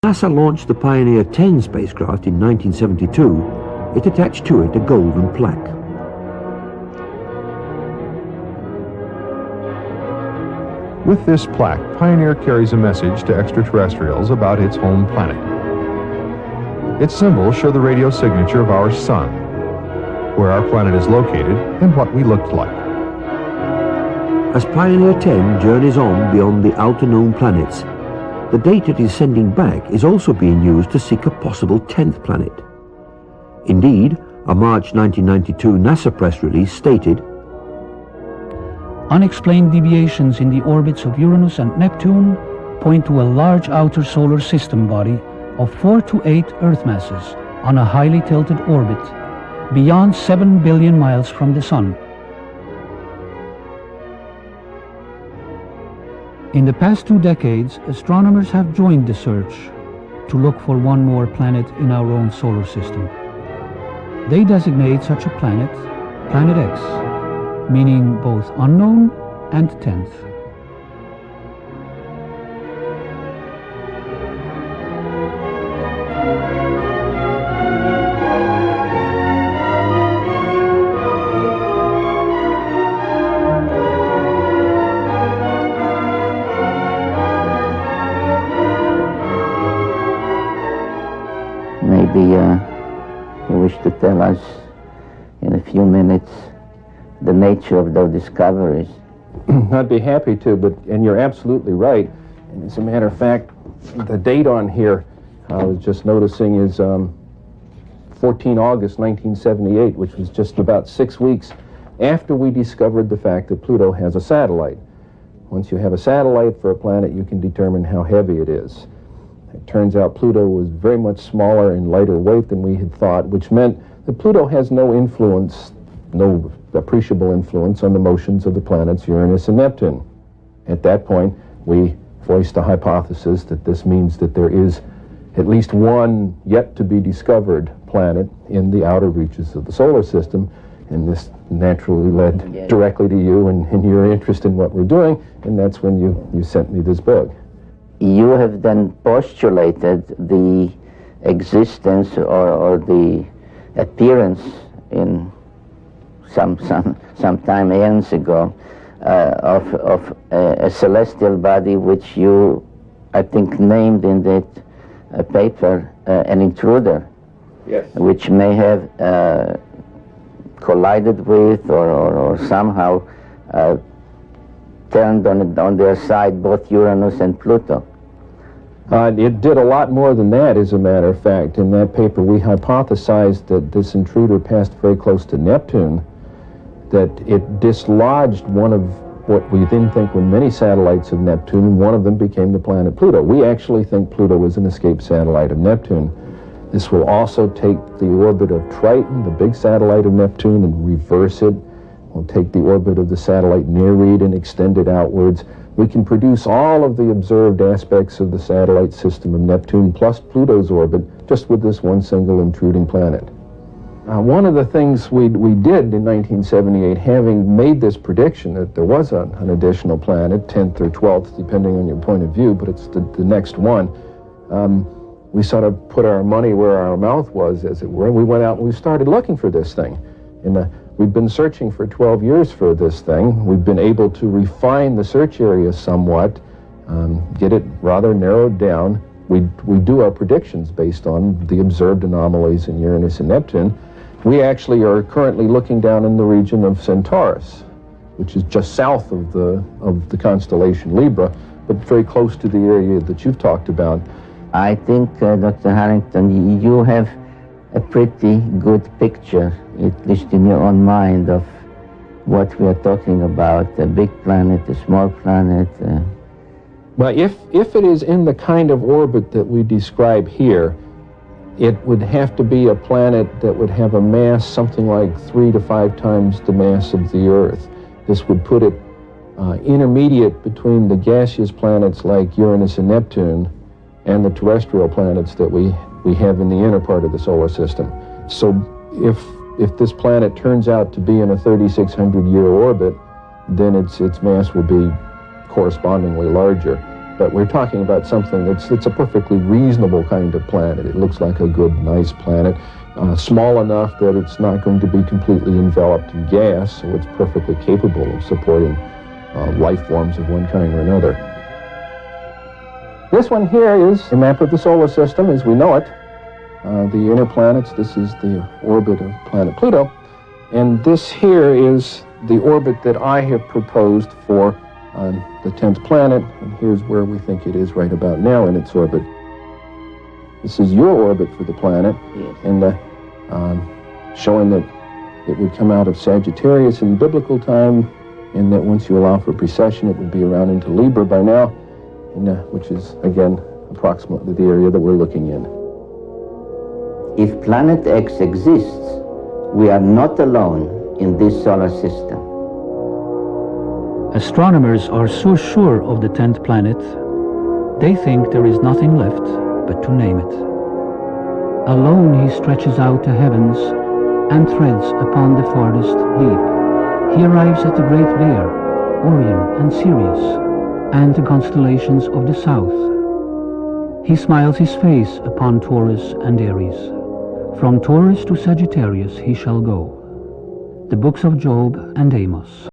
NASA launched the Pioneer 10 spacecraft in 1972. It attached to it a golden plaque. With this plaque, Pioneer carries a message to extraterrestrials about its home planet. Its symbols show the radio signature of our sun, where our planet is located, and what we looked like. As Pioneer 10 journeys on beyond the outer known planets, the data it is sending back is also being used to seek a possible 10th planet. Indeed, a March 1992 NASA press release stated, "Unexplained deviations in the orbits of Uranus and Neptune point to a large outer solar system body of 4 to 8 Earth masses on a highly tilted orbit, beyond 7 billion miles from the Sun." In the past 2 decades, astronomers have joined the search to look for one more planet in our own solar system. They designate such a planet Planet X, meaning both unknown and 10th. Maybe you wish to tell us in a few minutes the nature of those discoveries. I'd be happy to, and you're absolutely right. And as a matter of fact, the date on here, I was just noticing, is 14 August 1978, which was just about 6 weeks after we discovered the fact that Pluto has a satellite. Once you have a satellite for a planet, you can determine how heavy it is. It turns out Pluto was very much smaller and lighter weight than we had thought, which meant that Pluto has no influence, no appreciable influence on the motions of the planets Uranus and Neptune. At that point, we voiced a hypothesis that this means that there is at least one yet to be discovered planet in the outer reaches of the solar system, and this naturally led directly to you and your interest in what we're doing, and that's when you sent me this book. You have then postulated the existence or the appearance in some time eons ago of a celestial body which you, I think, named in that paper an intruder. Yes. Which may have collided with or somehow turned on their side both Uranus and Pluto. It did a lot more than that, as a matter of fact. In that paper, we hypothesized that this intruder passed very close to Neptune, that it dislodged one of what we then think were many satellites of Neptune, and one of them became the planet Pluto. We actually think Pluto was an escaped satellite of Neptune. This will also take the orbit of Triton, the big satellite of Neptune, and reverse it. We'll take the orbit of the satellite Nereid and extend it outwards. We can produce all of the observed aspects of the satellite system of Neptune plus Pluto's orbit just with this one single intruding planet. One of the things we did in 1978, having made this prediction that there was an additional planet, 10th or 12th, depending on your point of view, but it's the next one, we sort of put our money where our mouth was, as it were, and we went out and we started looking for this thing. We've been searching for 12 years for this thing. We've been able to refine the search area somewhat, get it rather narrowed down. We do our predictions based on the observed anomalies in Uranus and Neptune. We actually are currently looking down in the region of Centaurus, which is just south of the constellation Libra, but very close to the area that you've talked about. I think, Dr. Harrington, you have a pretty good picture, at least in your own mind, of what we are talking about, a big planet, a small planet. Well, if it is in the kind of orbit that we describe here, it would have to be a planet that would have a mass something like 3 to 5 times the mass of the Earth. This would put it intermediate between the gaseous planets like Uranus and Neptune and the terrestrial planets that we have in the inner part of the solar system. So if this planet turns out to be in a 3,600-year orbit, then its mass will be correspondingly larger. But we're talking about something it's a perfectly reasonable kind of planet. It looks like a good, nice planet, small enough that it's not going to be completely enveloped in gas, so it's perfectly capable of supporting life forms of one kind or another. This one here is a map of the solar system as we know it. The inner planets, this is the orbit of planet Pluto, and this here is the orbit that I have proposed for the 10th planet, and here's where we think it is right about now in its orbit. This is your orbit for the planet, Yes. and showing that it would come out of Sagittarius in biblical time, and that once you allow for precession, it would be around into Libra by now, and, which is, again, approximately the area that we're looking in. If Planet X exists, we are not alone in this solar system. Astronomers are so sure of the 10th planet, they think there is nothing left but to name it. Alone he stretches out the heavens and treads upon the farthest deep. He arrives at the Great Bear, Orion and Sirius, and the constellations of the south. He smiles his face upon Taurus and Aries. From Taurus to Sagittarius he shall go. The books of Job and Amos.